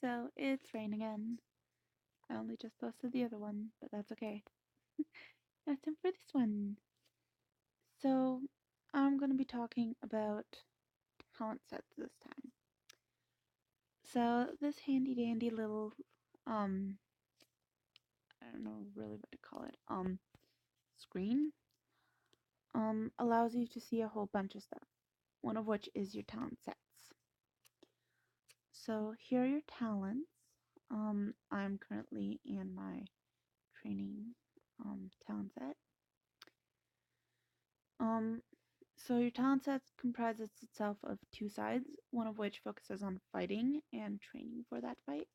So it's rain again. I only just posted the other one, but that's okay. Now it's time for this one. So I'm going to be talking about talent sets this time. So this handy dandy little, um, I don't know really what to call it, screen, allows you to see a whole bunch of stuff. One of which is your talent sets. So here are your talents. I'm currently in my training talent set. Um, so your talent set comprises itself of two sides, one of which focuses on fighting and training for that fight,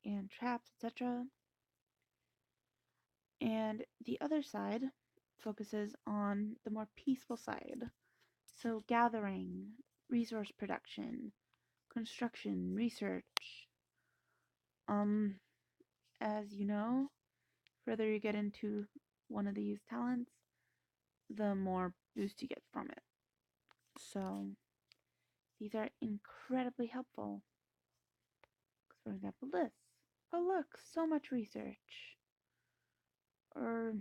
and traps, etc. And the other side focuses on the more peaceful side, so gathering, resource production, construction, research. Um, as you know, further you get into one of these talents, the more boost you get from it. So these are incredibly helpful. For example, this. Oh look, so much research. Or,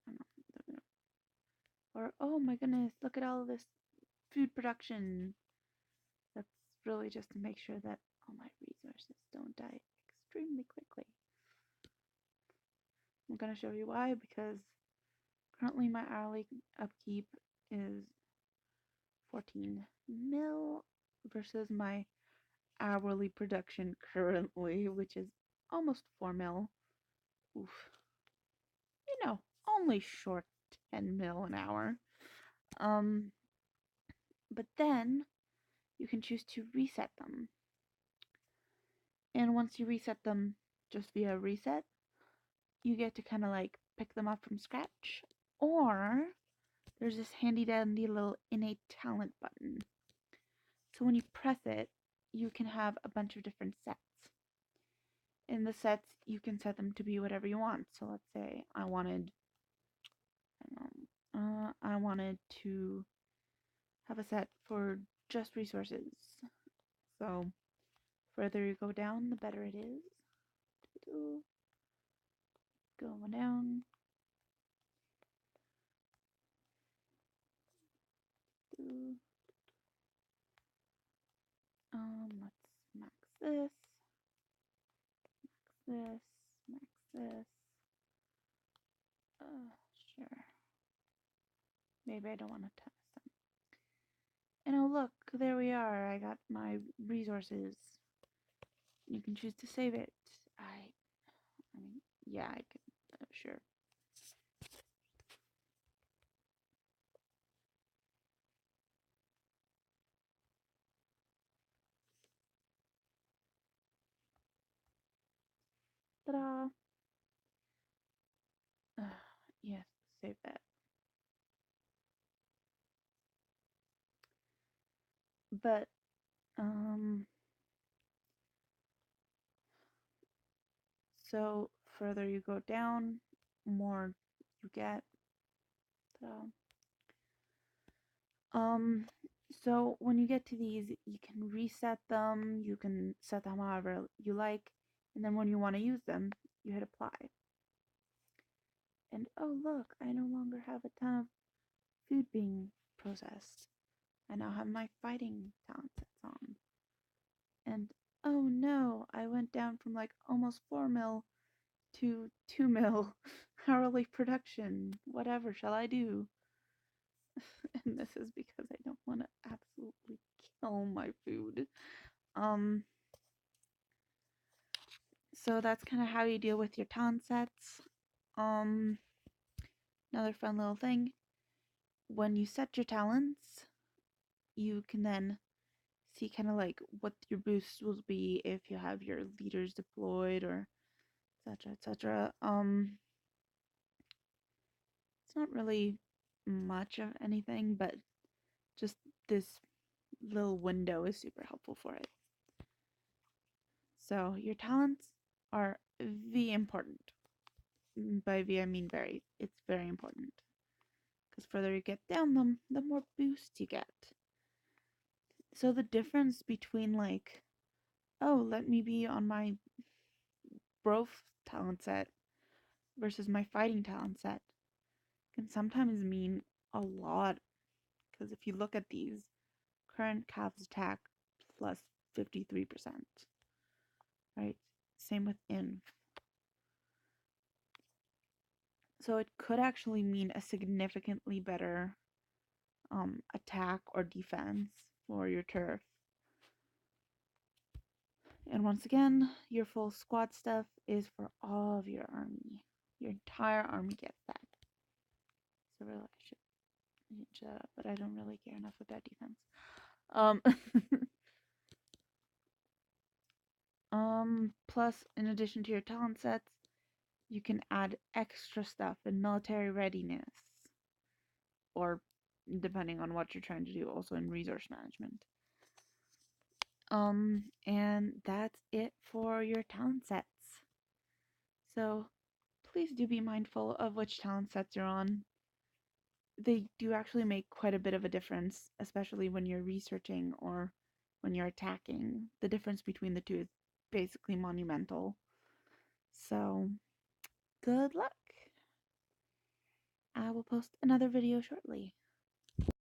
I don't know, or oh my goodness, look at all of this food production. That's really just to make sure that all my resources don't die extremely quickly. I'm going to show you why, because currently my hourly upkeep is 14 mil versus my hourly production currently, which is almost 4 mil. Oof. Only short 10 mil an hour. But then you can choose to reset them. And once you reset them just via reset, you get to kind of like pick them up from scratch. Or there's this handy dandy little innate talent button. So when you press it, you can have a bunch of different sets. In the sets, you can set them to be whatever you want. So let's say I wanted to have a set for just resources. So further you go down, the better it is. Going down. Let's max this, max this. Sure. Maybe I don't want to test them. And oh look, there we are. I got my resources. You can choose to save it. I mean, yeah, I can. Sure. Ta-da! Yes, save that. But so further you go down, more you get. Ta-da. So when you get to these, you can reset them, you can set them however you like, and then when you want to use them, you hit apply. And oh look, I no longer have a ton of food being processed. I now have my fighting talent sets on. And oh no, I went down from like almost 4 mil to 2 mil hourly production. Whatever shall I do? And this is because I don't want to absolutely kill my food. So that's kind of how you deal with your talent sets. Another fun little thing, when you set your talents, you can then see kind of like what your boosts will be if you have your leaders deployed or etc etc. It's not really much of anything, but just this little window is super helpful for it. So your talents are V important. By V I mean very. It's very important. Because further you get down them, the more boost you get. So the difference between like oh, let me be on my growth talent set versus my fighting talent set can sometimes mean a lot. Because if you look at these, current Cavs attack plus 53%, right? Same with inf. So it could actually mean a significantly better attack or defense for your turf. And once again, your full squad stuff is for all of your army. Your entire army gets that. So really, I should shut up, but I don't really care enough about defense. Plus, in addition to your talent sets, you can add extra stuff in military readiness, or depending on what you're trying to do, also in resource management. And that's it for your talent sets. So please do be mindful of which talent sets you're on. They do actually make quite a bit of a difference, especially when you're researching or when you're attacking. The difference between the two is basically monumental. So, good luck. I will post another video shortly.